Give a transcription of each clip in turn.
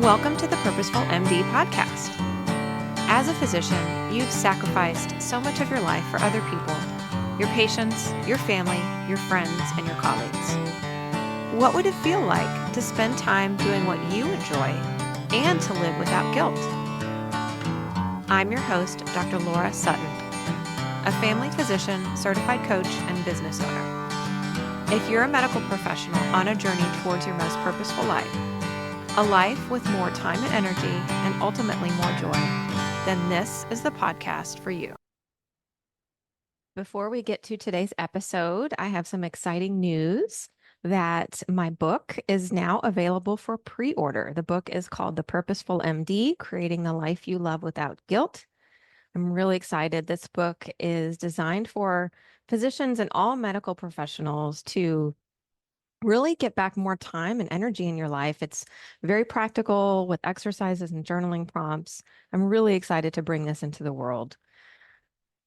Welcome to the Purposeful MD podcast. As a physician, you've sacrificed so much of your life for other people, your patients, your family, your friends, and your colleagues. What would it feel like to spend time doing what you enjoy and to live without guilt? I'm your host, Dr. Laura Sutton, a family physician, certified coach, and business owner. If you're a medical professional on a journey towards your most purposeful life, a life with more time and energy, and ultimately more joy, then this is the podcast for you. Before we get to today's episode, I have some exciting news that my book is now available for pre-order. The book is called The Purposeful MD, Creating the Life You Love Without Guilt. I'm really excited. This book is designed for physicians and all medical professionals to really get back more time and energy in your life. It's very practical with exercises and journaling prompts. I'm really excited to bring this into the world.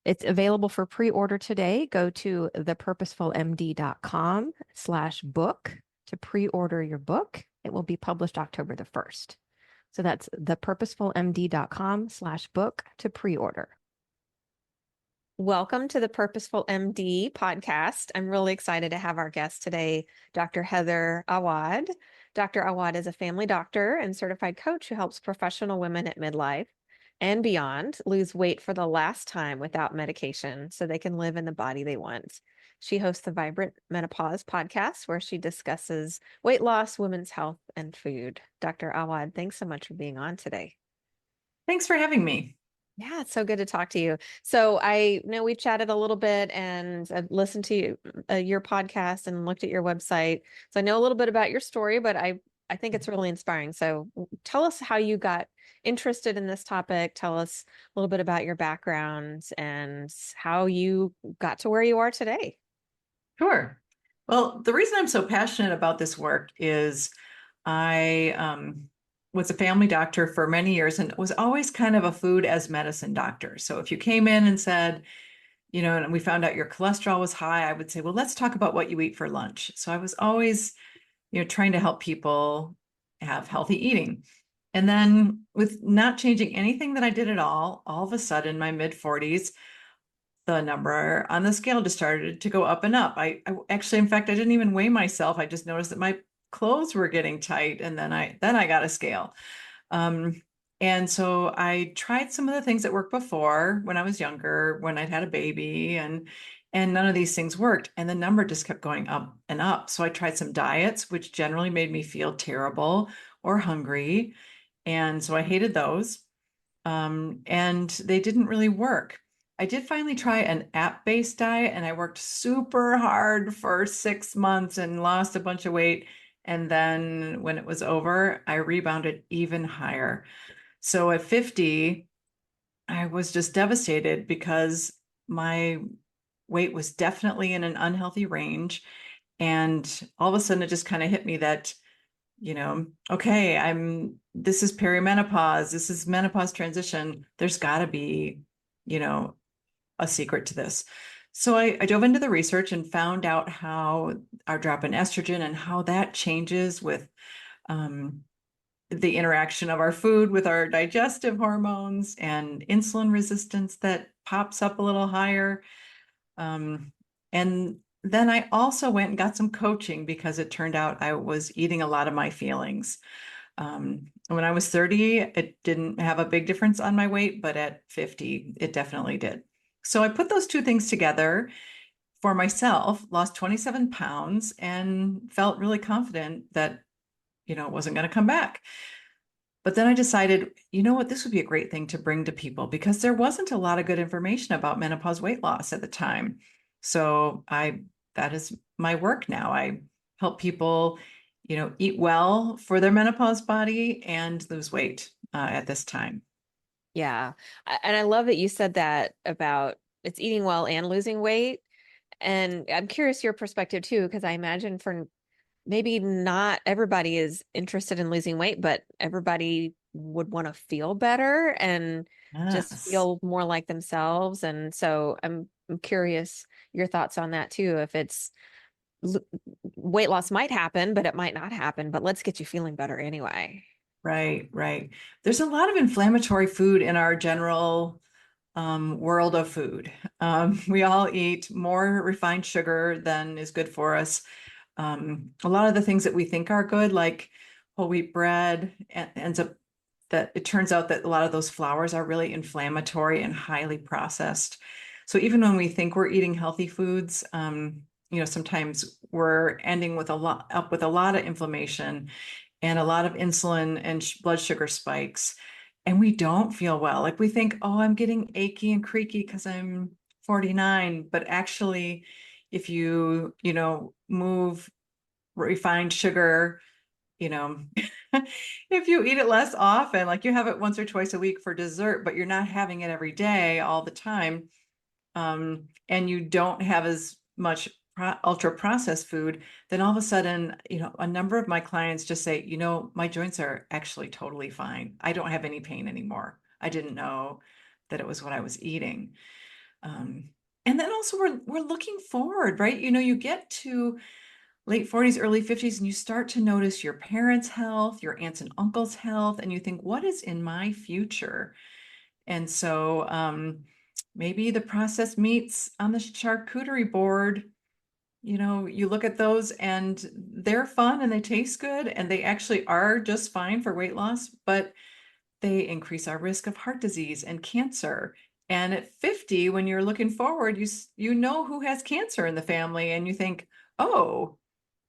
It's available for pre-order today. Go to thepurposefulmd.com/book to pre-order your book. It will be published October the 1st. So that's thepurposefulmd.com/book to pre-order. Welcome to the Purposeful MD podcast. I'm really excited to have our guest today, Dr. Heather Awad. Dr. Awad is a family doctor and certified coach who helps professional women at midlife and beyond lose weight for the last time without medication so they can live in the body they want. She hosts the Vibrant Menopause podcast where she discusses weight loss, women's health, and food. Dr. Awad, thanks so much for being on today. Thanks for having me. Yeah, it's so good to talk to you. So I know we've chatted a little bit and I've listened to your podcast and looked at your website. So I know a little bit about your story, but I think it's really inspiring. So tell us how you got interested in this topic. Tell us a little bit about your background and how you got to where you are today. Sure. Well, the reason I'm so passionate about this work is I was a family doctor for many years and was always kind of a food as medicine doctor. So if you came in and said, and we found out your cholesterol was high, I would say, well, let's talk about what you eat for lunch. So I was always, trying to help people have healthy eating. And then with not changing anything that I did at all of a sudden, my mid-40s, the number on the scale just started to go up and up. I actually, in fact, I didn't even weigh myself. I just noticed that my clothes were getting tight, and then I got a scale. And so I tried some of the things that worked before when I was younger, when I'd had a baby, and none of these things worked. And the number just kept going up and up. So I tried some diets, which generally made me feel terrible or hungry. And so I hated those. And they didn't really work. I did finally try an app-based diet, and I worked super hard for 6 months and lost a bunch of weight. And then when it was over, I rebounded even higher. So at 50, I was just devastated because my weight was definitely in an unhealthy range. And all of a sudden it just kind of hit me that, okay, this is perimenopause. This is menopause transition. There's gotta be, a secret to this. So I dove into the research and found out how our drop in estrogen and how that changes with the interaction of our food with our digestive hormones and insulin resistance that pops up a little higher. And then I also went and got some coaching because it turned out I was eating a lot of my feelings. When I was 30, it didn't have a big difference on my weight, but at 50, it definitely did. So I put those two things together for myself, lost 27 pounds, and felt really confident that, it wasn't going to come back. But then I decided, this would be a great thing to bring to people because there wasn't a lot of good information about menopause weight loss at the time. So that is my work now. I help people, eat well for their menopause body and lose weight at this time. Yeah. And I love that you said that about it's eating well and losing weight. And I'm curious your perspective too, because I imagine for maybe not everybody is interested in losing weight, but everybody would want to feel better and just Yes. feel more like themselves. And so I'm curious your thoughts on that too. If it's weight loss might happen, but it might not happen, but let's get you feeling better anyway. Right, right. There's a lot of inflammatory food in our general world of food. We all eat more refined sugar than is good for us. A lot of the things that we think are good, like whole wheat bread, ends up that it turns out that a lot of those flours are really inflammatory and highly processed. So even when we think we're eating healthy foods, sometimes we're ending with a lot of inflammation and a lot of insulin and blood sugar spikes. And we don't feel well. Like we think, oh, I'm getting achy and creaky because I'm 49. But actually, if move refined sugar, you know, if you eat it less often, like you have it once or twice a week for dessert, but you're not having it every day all the time, and you don't have as much ultra processed food, then all of a sudden, a number of my clients just say, my joints are actually totally fine. I don't have any pain anymore. I didn't know that it was what I was eating. And then also we're looking forward, right? You get to late 40s, early 50s, and you start to notice your parents' health, your aunts and uncles' health, and you think, what is in my future? And so maybe the processed meats on the charcuterie board, you look at those and they're fun and they taste good and they actually are just fine for weight loss, but they increase our risk of heart disease and cancer. And at 50, when you're looking forward, you know who has cancer in the family and you think, oh,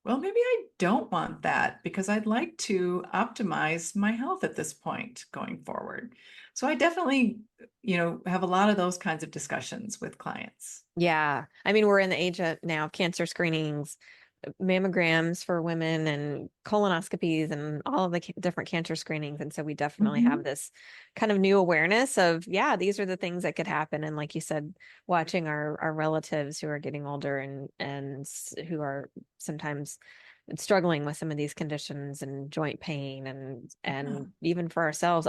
well, maybe I don't want that because I'd like to optimize my health at this point going forward. So I definitely, have a lot of those kinds of discussions with clients. Yeah. I mean, we're in the age of now of cancer screenings, mammograms for women and colonoscopies and all of the different cancer screenings. And so we definitely have Mhm. this kind of new awareness of, yeah, these are the things that could happen. And like you said, watching our relatives who are getting older and who are sometimes struggling with some of these conditions and joint pain Yeah. and even for ourselves.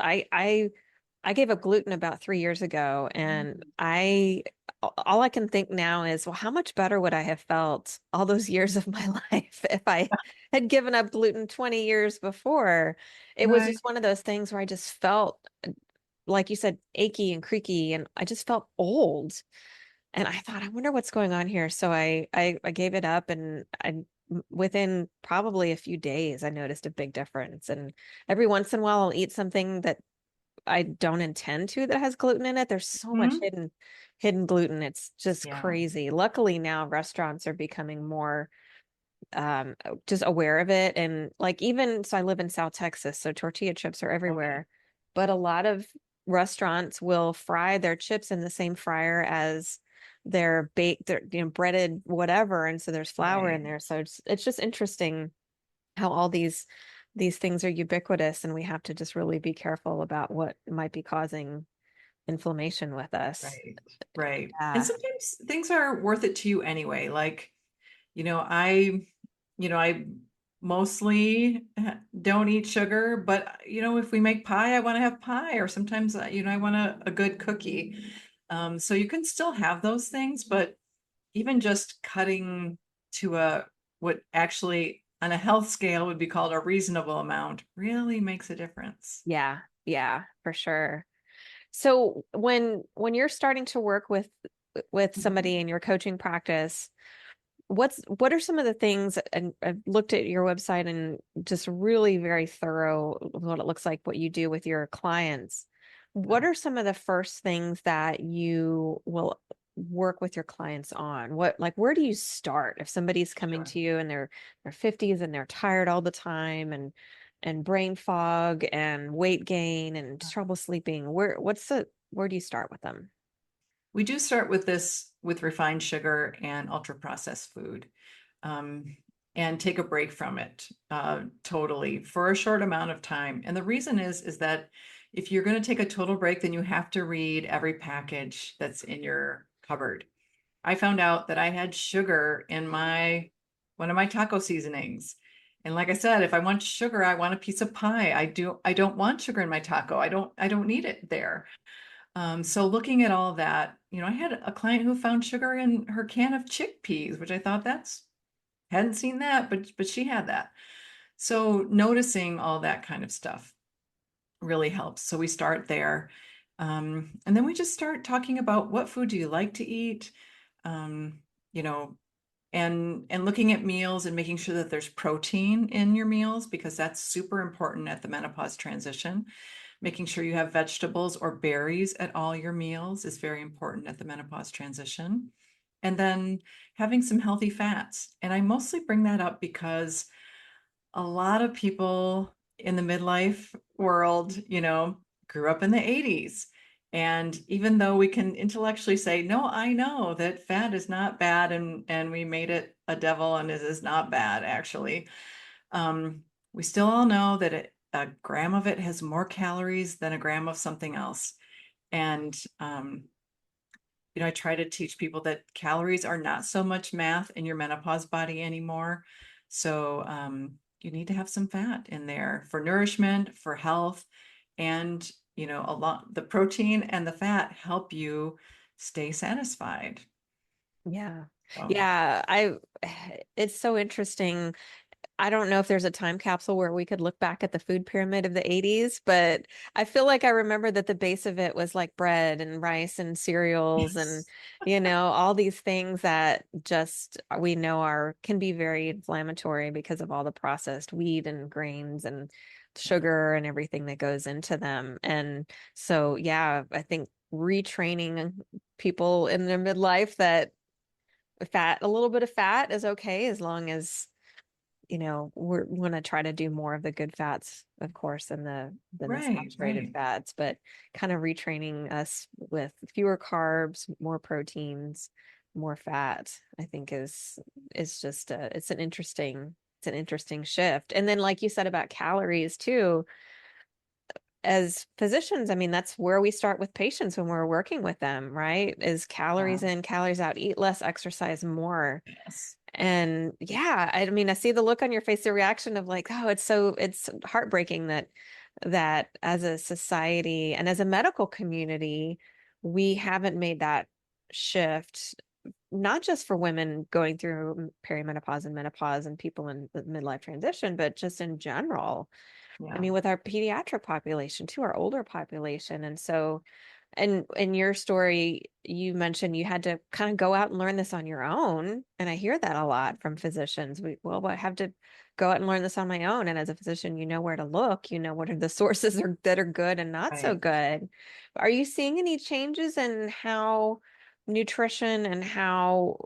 I gave up gluten about 3 years ago, and I all I can think now is, well, how much better would I have felt all those years of my life if I had given up gluten 20 years before? It was Right. just one of those things where I just felt, like you said, achy and creaky, and I just felt old. And I thought, I wonder what's going on here. So I gave it up, and within probably a few days, I noticed a big difference. And every once in a while, I'll eat something that I don't intend to that has gluten in it. There's so much Mhm. hidden gluten. It's just Yeah. crazy. Luckily now restaurants are becoming more um just aware of it. And like, even so, I live in South Texas, so tortilla chips are Okay. everywhere. But a lot of restaurants will fry their chips in the same fryer as their baked, their breaded whatever. And so there's flour in Right. there. So it's just interesting how all these things are ubiquitous, and we have to just really be careful about what might be causing inflammation with us. Right. Right. And Yeah. sometimes things are worth it to you anyway. Like, I mostly don't eat sugar, but if we make pie, I want to have pie, or sometimes, I want a good cookie. So you can still have those things, but even just cutting to what actually on a health scale would be called a reasonable amount really makes a difference. Yeah. Yeah, for sure. So when you're starting to work with Mhm. somebody in your coaching practice, what are some of the things, and I've looked at your website and just really very thorough what it looks like what you do with your clients. What are some of the first things that you will work with your clients on? What, like, where do you start if somebody's coming Sure. to you and they're 50s and they're tired all the time and brain fog and weight gain and trouble sleeping? Where do you start with them? We do start with this with refined sugar and ultra processed food, um, and take a break from it totally for a short amount of time. And the reason is that if you're going to take a total break, then you have to read every package that's in your cupboard. I found out that I had sugar in my one of my taco seasonings. And like I said, if I want sugar, I want a piece of pie. I don't want sugar in my taco. I don't need it there. So looking at all that, I had a client who found sugar in her can of chickpeas, which I thought that's hadn't seen that, but she had that. So noticing all that kind of stuff. really helps. So we start there. And then we just start talking about what food do you like to eat, um, you know, and looking at meals and making sure that there's protein in your meals because that's super important at the menopause transition. Making sure you have vegetables or berries at all your meals is very important at the menopause transition. And then having some healthy fats. And I mostly bring that up because a lot of people in the midlife world, grew up in the 80s. And even though we can intellectually say, no, I know that fat is not bad and we made it a devil and it is not bad, actually. We still all know that a gram of it has more calories than a gram of something else. And I try to teach people that calories are not so much math in your menopause body anymore. So you need to have some fat in there for nourishment, for health, and a lot the protein and the fat help you stay satisfied. Yeah. So Yeah, it's so interesting. I don't know if there's a time capsule where we could look back at the food pyramid of the 80s, but I feel like I remember that the base of it was like bread and rice and cereals and, yes, all these things that just we know are can be very inflammatory because of all the processed wheat and grains and sugar and everything that goes into them. And so, yeah, I think retraining people in their midlife that a little bit of fat is okay as long as we're going to try to do more of the good fats, of course, than the right, saturated right. fats, but kind of retraining us with fewer carbs, more proteins, more fat, I think is just it's an interesting shift. And then like you said about calories too, as physicians, I mean, that's where we start with patients when we're working with them, right? Is Yeah, calories in, calories out, eat less, exercise more. yes, And yeah, I mean, I see the look on your face, the reaction of like, oh, it's heartbreaking that as a society and as a medical community, we haven't made that shift, not just for women going through perimenopause and menopause and people in the midlife transition, but just in general. I yeah, mean, with our pediatric population too, our older population. And so, and in your story, you mentioned you had to kind of go out and learn this on your own. And I hear that a lot from physicians. I have to go out and learn this on my own. And as a physician, you know where to look, you know what are the sources that are good and not so right. good. Are you seeing any changes in how nutrition and how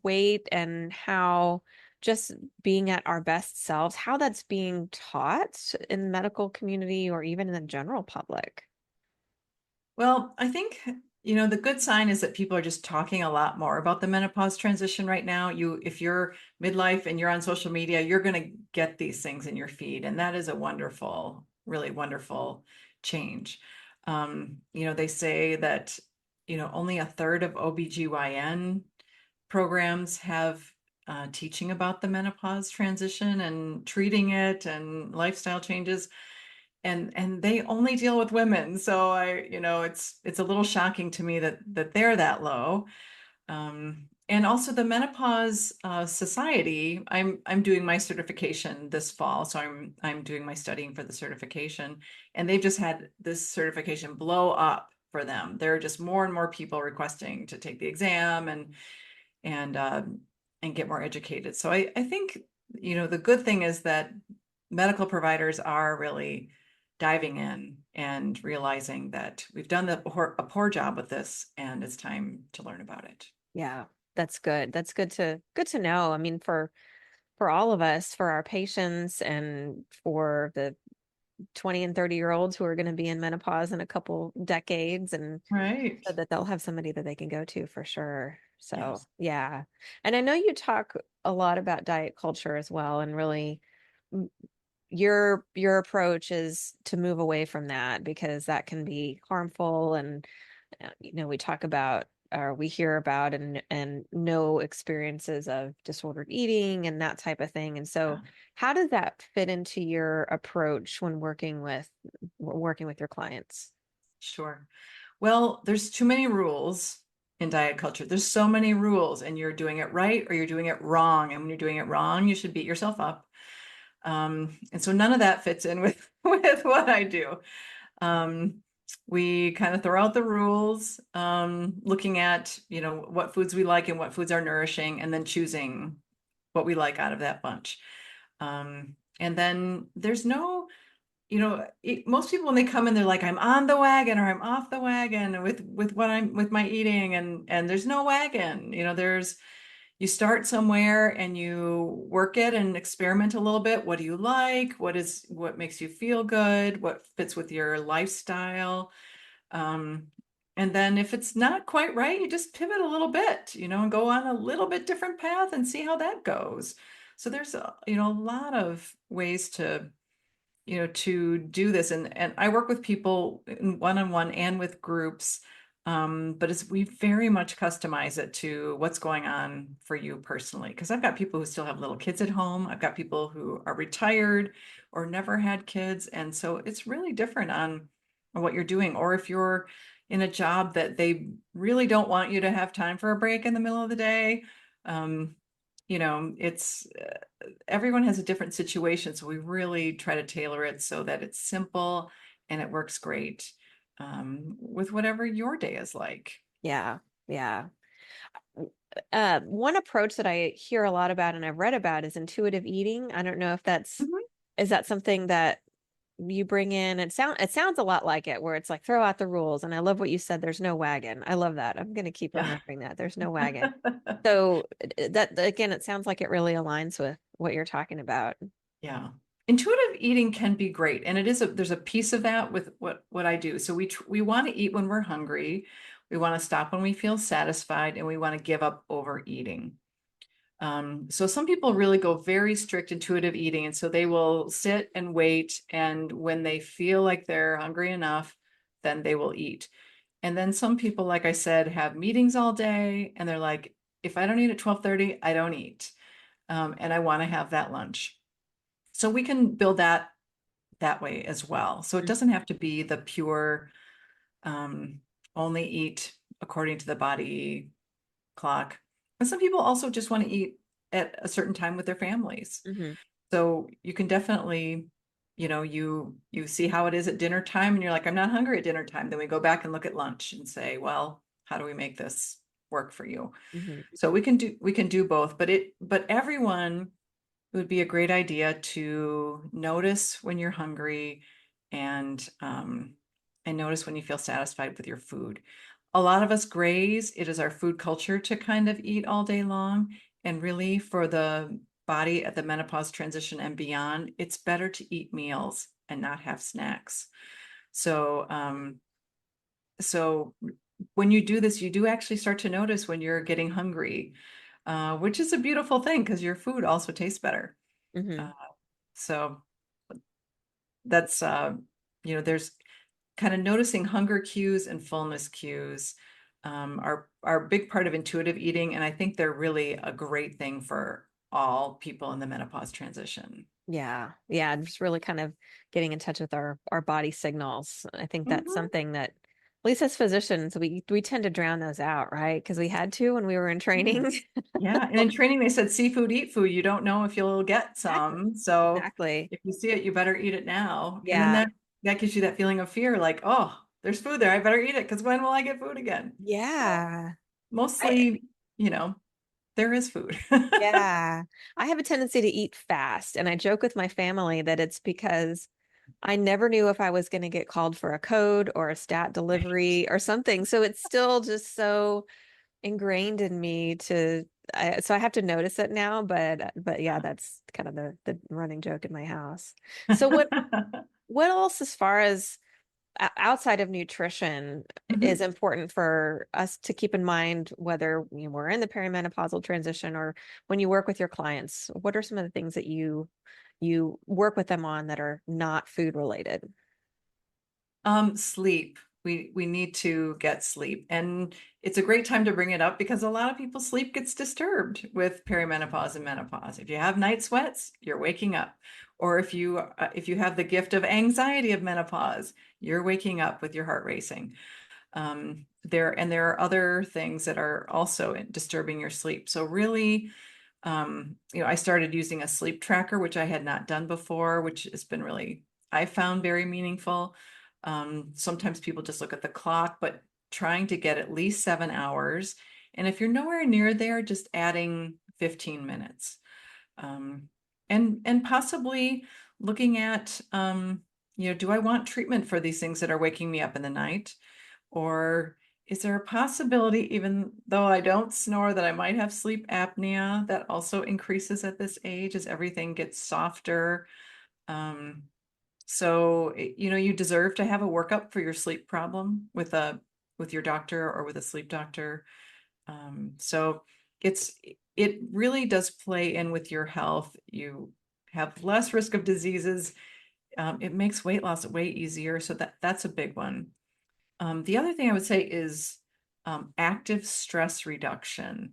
weight and how just being at our best selves, how that's being taught in the medical community or even in the general public? Well, I think, the good sign is that people are just talking a lot more about the menopause transition right now. If you're midlife and you're on social media, you're going to get these things in your feed. And that is a wonderful, really wonderful change. They say that, only a third of OBGYN programs have teaching about the menopause transition and treating it and lifestyle changes and they only deal with women. So it's a little shocking to me that they're that low. And also the menopause society. I'm doing my certification this fall, so I'm doing my studying for the certification, and they've just had this certification blow up for them. There are just more and more people requesting to take the exam and and get more educated. So I think the good thing is that medical providers are really diving in and realizing that we've done a poor job with this and it's time to learn about it. Yeah, that's good. That's good to know. I mean, for all of us, for our patients and for the 20 and 30-year-olds who are going to be in menopause in a couple decades and Right. so that they'll have somebody that they can go to for sure. So, Yes. yeah. And I know you talk a lot about diet culture as well and really mm, your approach is to move away from that because that can be harmful and we talk about or we hear about and know experiences of disordered eating and that type of thing. And so Yeah, how does that fit into your approach when working with your clients? sure. Well, there's too many rules in diet culture. There's so many rules, and you're doing it right or you're doing it wrong. And when you're doing it wrong, you should beat yourself up. And so none of that fits in with with what I do. Um, we kind of throw out the rules, looking at, what foods we like and what foods are nourishing, and then choosing what we like out of that bunch. And then there's no, most people when they come in, they're like, I'm on the wagon or I'm off the wagon with what I'm with my eating, and there's no wagon. You start somewhere and you work it and experiment a little bit. What do you like? What makes you feel good? What fits with your lifestyle? Um, and then if it's not quite right, you just pivot a little bit, and go on a little bit different path and see how that goes. So there's a lot of ways to do this. And I work with people in one-on-one and with groups. But we very much customize it to what's going on for you personally. Because I've got people who still have little kids at home. I've got people who are retired or never had kids. And so it's really different on what you're doing. Or if you're in a job that they really don't want you to have time for a break in the middle of the day. It's everyone has a different situation, so we really try to tailor it so that it's simple and it works great, with whatever your day is like. Yeah. Yeah. One approach that I hear a lot about and I've read about is intuitive eating. I don't know if Mhm. is that something that you bring in? It sounds a lot like it, where it's like throw out the rules. And I love what you said. There's no wagon. I love that. I'm going to keep Yeah. remembering that. There's no wagon. So that again, it sounds like it really aligns with what you're talking about. Yeah. Intuitive eating can be great, and there's a piece of that with what I do. So we want to eat when we're hungry, we want to stop when we feel satisfied, and we want to give up overeating. So some people really go very strict intuitive eating, and so they will sit and wait, and when they feel like they're hungry enough, then they will eat. And then some people, like I said, have meetings all day, and they're like, if I don't eat at 12:30, I don't eat. And I want to have that lunch. So we can build that way as well. So it doesn't have to be the pure, um, only eat according to the body clock. And some people also just want to eat at a certain time with their families. Mm-hmm. So you can definitely, you see how it is at dinner time and you're like, I'm not hungry at dinner time. Then we go back and look at lunch and say, well, how do we make this work for you? Mm-hmm. So we can do both, but everyone, it would be a great idea to notice when you're hungry, and notice when you feel satisfied with your food. A lot of us graze. It is our food culture to kind of eat all day long. And really, for the body at the menopause transition and beyond, it's better to eat meals and not have snacks. So when you do this, you do actually start to notice when you're getting hungry, which is a beautiful thing because your food also tastes better. Mm-hmm. Uh, so that's, there's kind of noticing hunger cues and fullness cues, are a big part of intuitive eating. And I think they're really a great thing for all people in the menopause transition. Yeah. Yeah. Just really kind of getting in touch with our body signals. I think that's Mhm. something that, at least as physicians, we tend to drown those out, right? Because we had to when we were in Yeah. training. Yeah. And in training, they said seafood, eat food. You don't know if you'll get Exactly. some. So Exactly. if you see it, you better eat it now. And then Yeah. that gives you that feeling of fear, like, oh, there's food there. I better eat it because when will I get food again? Well, Yeah. I mostly, there is food. yeah. I have a tendency to eat fast, and I joke with my family that it's because I never knew if I was going to get called for a code or a stat delivery or something. So it's still just so ingrained in me so I have to notice it now, but yeah, that's kind of the running joke in my house. So what else as far as outside of nutrition is Mhm. important for us to keep in mind, whether we're in the perimenopausal transition or when you work with your clients? What are some of the things that you work with them on that are not food related? Sleep. We need to get sleep. And it's a great time to bring it up because a lot of people's sleep gets disturbed with perimenopause and menopause. If you have night sweats, you're waking up. Or if you have the gift of anxiety of menopause, you're waking up with your heart racing. There are other things that are also disturbing your sleep. So really, I started using a sleep tracker, which I had not done before, which has been really, I found very meaningful. Sometimes people just look at the clock, but trying to get at least 7 hours. And if you're nowhere near there, just adding 15 minutes. Um, and possibly looking at, do I want treatment for these things that are waking me up in the night? Or is there a possibility, even though I don't snore, that I might have sleep apnea that also increases at this age as everything gets softer? Um, you deserve to have a workup for your sleep problem with your doctor or with a sleep doctor. So it's it really does play in with your health. You have less risk of diseases. It makes weight loss way easier. So that's a big one. The other thing I would say is active stress reduction.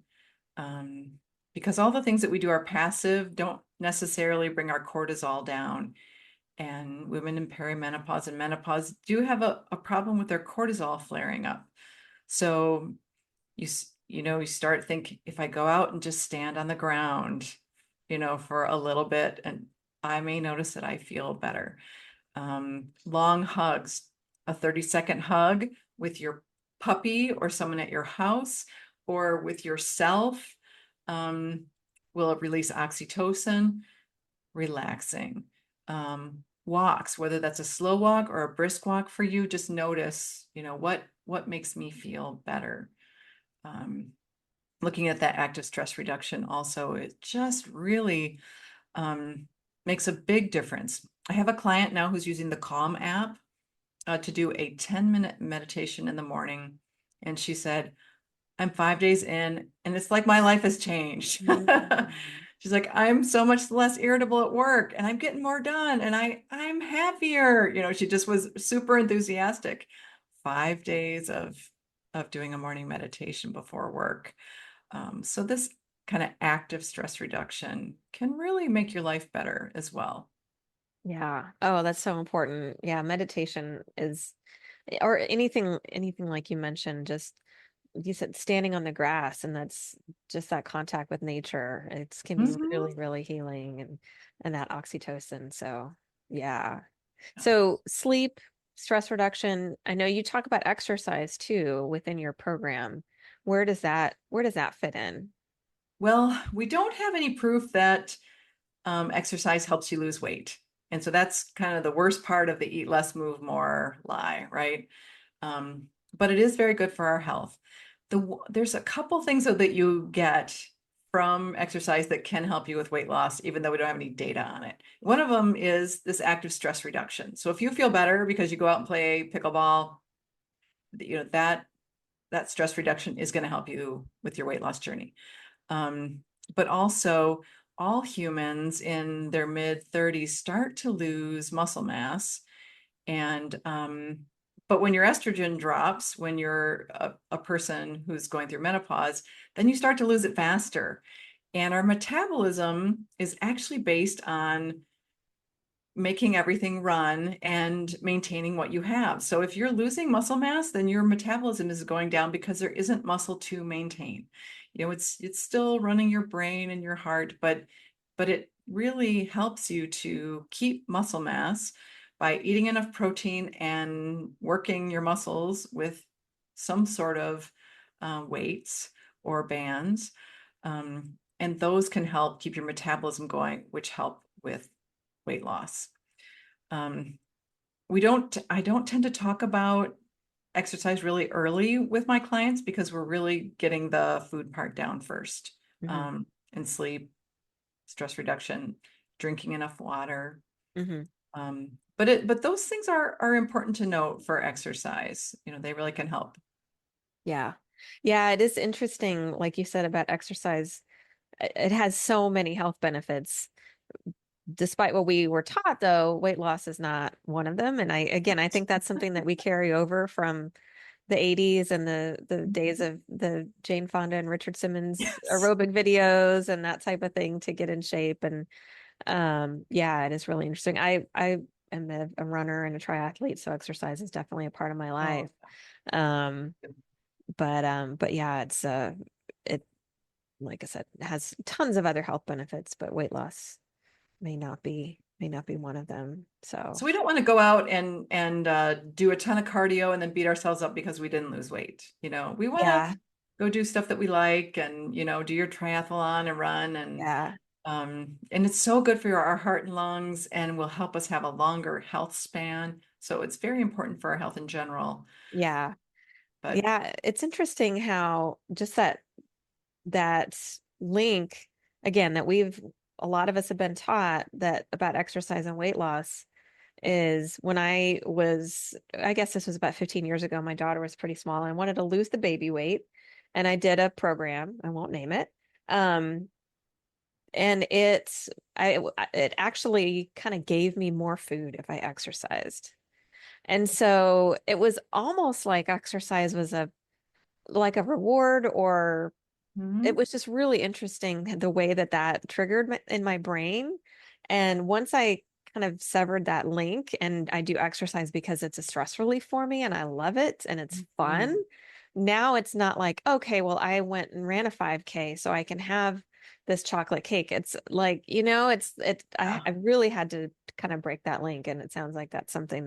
Um, because all the things that we do are passive, don't necessarily bring our cortisol down. And women in perimenopause and menopause do have a problem with their cortisol flaring up. So you start thinking, if I go out and just stand on the ground, for a little bit, and I may notice that I feel better. Long hugs, a 30-second hug with your puppy or someone at your house or with yourself, um, will release oxytocin, relaxing. Walks, whether that's a slow walk or a brisk walk for you, just notice, what makes me feel better. Um, Looking at that active stress reduction also, it just really makes a big difference. I have a client now who's using the Calm app to do a 10-minute meditation in the morning. And she said, I'm 5 days in and it's like my life has changed. Mhm. She's like, I'm so much less irritable at work and I'm getting more done and I'm happier. She just was super enthusiastic. 5 days of doing a morning meditation before work. So this kind of active stress reduction can really make your life better as well. Yeah. Oh, that's so important. Yeah, meditation is, or anything like you mentioned, just you said standing on the grass, and that's just that contact with nature. It's can be Mhm. really, really healing, and that oxytocin. So yeah. So sleep, stress reduction. I know you talk about exercise too within your program. Where does that fit in? Well, we don't have any proof that exercise helps you lose weight. And so that's kind of the worst part of the eat less, move more lie, right? Um, but it is very good for our health. There's a couple things though that you get from exercise that can help you with weight loss, even though we don't have any data on it. One of them is this active stress reduction. So if you feel better because you go out and play pickleball, that stress reduction is going to help you with your weight loss journey. Um, but also, all humans in their mid 30s start to lose muscle mass. And, but when your estrogen drops, when you're a person who's going through menopause, then you start to lose it faster. And our metabolism is actually based on making everything run and maintaining what you have. So if you're losing muscle mass, then your metabolism is going down because there isn't muscle to maintain. It's still running your brain and your heart, but it really helps you to keep muscle mass by eating enough protein and working your muscles with some sort of weights or bands. And those can help keep your metabolism going, which help with weight loss. Um, I don't tend to talk about exercise really early with my clients because we're really getting the food part down first. Hmm. And sleep, stress reduction, drinking enough water. Hmm. But those things are important to note for exercise. They really can help. Yeah. Yeah, it is interesting, like you said about exercise. It has so many health benefits. Despite what we were taught, though, weight loss is not one of them. And I think that's something that we carry over from the 80s and the days of the Jane Fonda and Richard Simmons Yes. aerobic videos and that type of thing to get in shape. And yeah, it is really interesting. I am a runner and a triathlete, so exercise is definitely a part of my Oh, life. Um, but yeah, it like I said, has tons of other health benefits, but weight loss may not be one of them. So So we don't want to go out and do a ton of cardio and then beat ourselves up because we didn't lose weight. We want to yeah, go do stuff that we like and do your triathlon and run yeah, and it's so good for our heart and lungs and will help us have a longer health span. So it's very important for our health in general. yeah, But yeah. It's interesting how just that link again that we've a lot of us have been taught that about exercise and weight loss is when I guess this was about 15 years ago, my daughter was pretty small. I wanted to lose the baby weight, and I did a program, I won't name it. Um, and it actually kind of gave me more food if I exercised. And so it was almost like exercise was a like a reward, or it mhm, was just really interesting the way that that triggered in my brain. And once I kind of severed that link, and I do exercise because it's a stress relief for me and I love it and it's fun. mhm. Now it's not like, okay, well, I went and ran a 5K so I can have this chocolate cake. It's like, Yeah. I really had to kind of break that link. And it sounds like that's something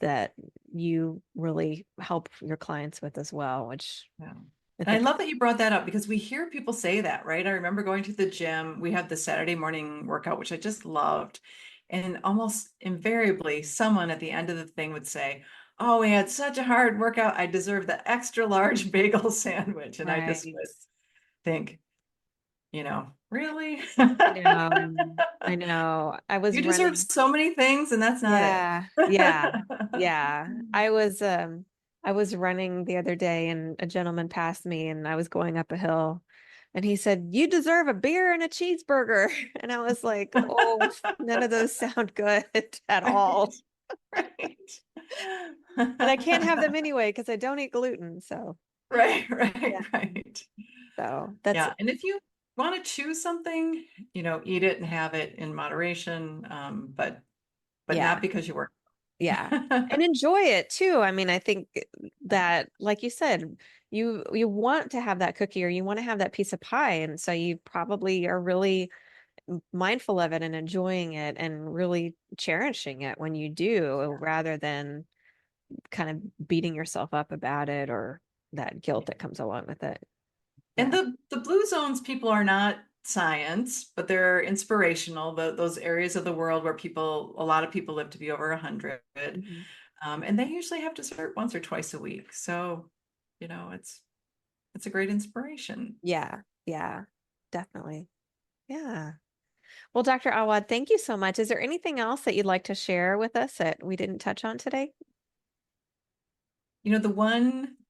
that you really help your clients with as well, which Yeah. I And I think, love that you brought that up because we hear people say that, right? I remember going to the gym. We had the Saturday morning workout, which I just loved. And almost invariably, someone at the end of the thing would say, "Oh, we had such a hard workout. I deserve the extra large bagel sandwich." And I just right. would think, really? I know. I know. I was You deserve running. so many things, and that's not it. Yeah. Yeah. Yeah. I was running the other day and a gentleman passed me and I was going up a hill and he said, "You deserve a beer and a cheeseburger." And I was like, "Oh, none of those sound good at all." Right, And I can't have right. them anyway because I don't eat gluten. So, Right, yeah. right, right. So, that's Yeah. And if you want to choose something, eat it and have it in moderation, but not yeah. because you work. Yeah. And enjoy it too. I mean, I think that, like you said, you want to have that cookie or you want to have that piece of pie. And so you probably are really mindful of it and enjoying it and really cherishing it when you do, rather than kind of beating yourself up about it or that guilt that comes along with it. And Yeah. the blue zones people are not science, but they're inspirational. Those areas of the world where a lot of people live to be over 100, Mhm. and they usually have dessert once or twice a week. So, it's a great inspiration. Yeah. Yeah. Definitely. Yeah. Well, Dr. Awad, thank you so much. Is there anything else that you'd like to share with us that we didn't touch on today?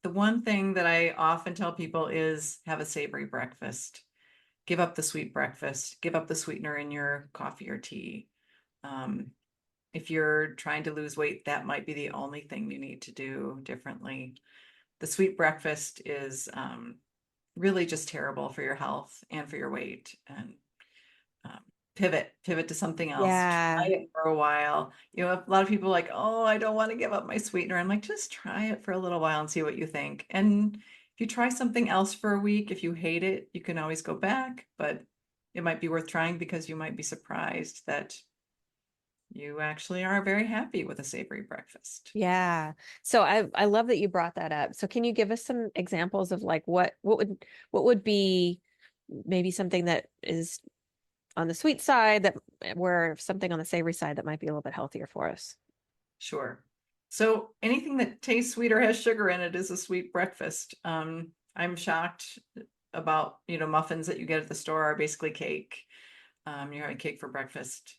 The one thing that I often tell people is have a savory breakfast. Give up the sweet breakfast. Give up the sweetener in your coffee or tea. Um, if you're trying to lose weight, that might be the only thing you need to do differently. The sweet breakfast is really just terrible for your health and for your weight. And um, pivot to something else. Try Yeah. it for a while. A lot of people are like, oh, I don't want to give up my sweetener. I'm like, just try it for a little while and see what you think. And if you try something else for a week, if you hate it, you can always go back, but it might be worth trying because you might be surprised that you actually are very happy with a savory breakfast. Yeah. So I love that you brought that up. So can you give us some examples of like what would be maybe something that is on the sweet side that where something on the savory side that might be a little bit healthier for us? Sure. So anything that tastes sweet or has sugar in it is a sweet breakfast. I'm shocked about, muffins that you get at the store are basically cake. You're having cake for breakfast.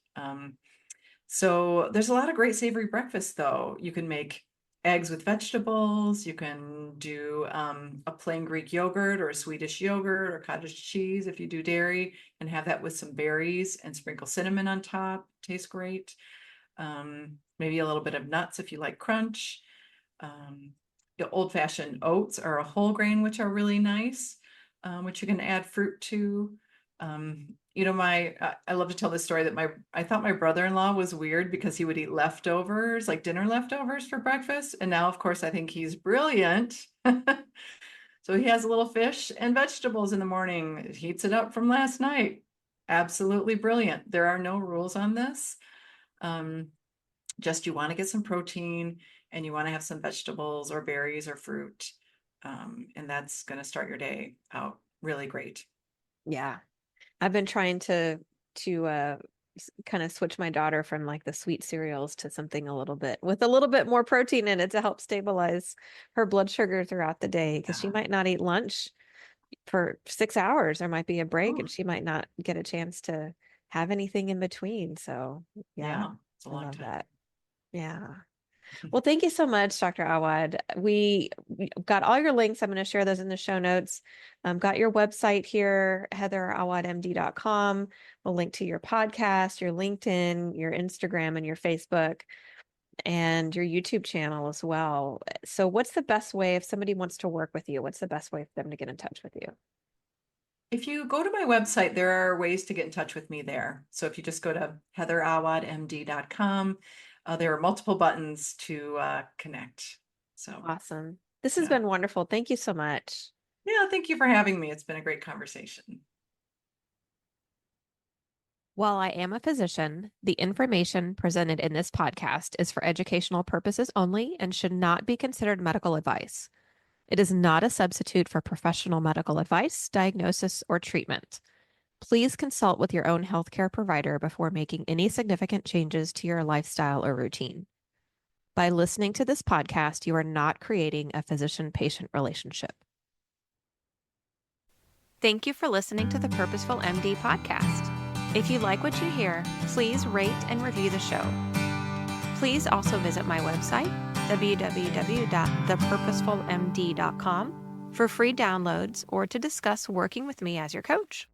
So there's a lot of great savory breakfasts, though. You can make eggs with vegetables. You can do a plain Greek yogurt or a Swedish yogurt or cottage cheese if you do dairy, and have that with some berries and sprinkle cinnamon on top. Tastes great. Maybe a little bit of nuts if you like crunch. Um, the old-fashioned oats are a whole grain, which are really nice, which you can add fruit to. I love to tell this story that I thought my brother-in-law was weird because he would eat leftovers, like dinner leftovers for breakfast. And now, of course, I think he's brilliant. So he has a little fish and vegetables in the morning, heats it up from last night. Absolutely brilliant. There are no rules on this. Just you want to get some protein and you want to have some vegetables or berries or fruit. And that's going to start your day out really great. Yeah. I've been trying to kind of switch my daughter from like the sweet cereals to something a little bit with a little bit more protein in it to help stabilize her blood sugar throughout the day because she might not eat lunch for 6 hours. There might be a break and she might not get a chance to have anything in between. So yeah, it's a I long love time. that. Yeah. Well, thank you so much, Dr. Awad. We got all your links. I'm going to share those in the show notes. Got your website here, heatherawadmd.com. We'll link to your podcast, your LinkedIn, your Instagram, and your Facebook, and your YouTube channel as well. So what's the best way if somebody wants to work with you? What's the best way for them to get in touch with you? If you go to my website, there are ways to get in touch with me there. So if you just go to heatherawadmd.com, there are multiple buttons to connect. So Awesome. This has been wonderful. Thank you so much. Yeah, thank you for having me. It's been a great conversation. While I am a physician, the information presented in this podcast is for educational purposes only and should not be considered medical advice. It is not a substitute for professional medical advice, diagnosis, or treatment. Please consult with your own healthcare provider before making any significant changes to your lifestyle or routine. By listening to this podcast, you are not creating a physician-patient relationship. Thank you for listening to the Purposeful MD podcast. If you like what you hear, please rate and review the show. Please also visit my website, www.thepurposefulmd.com, for free downloads or to discuss working with me as your coach.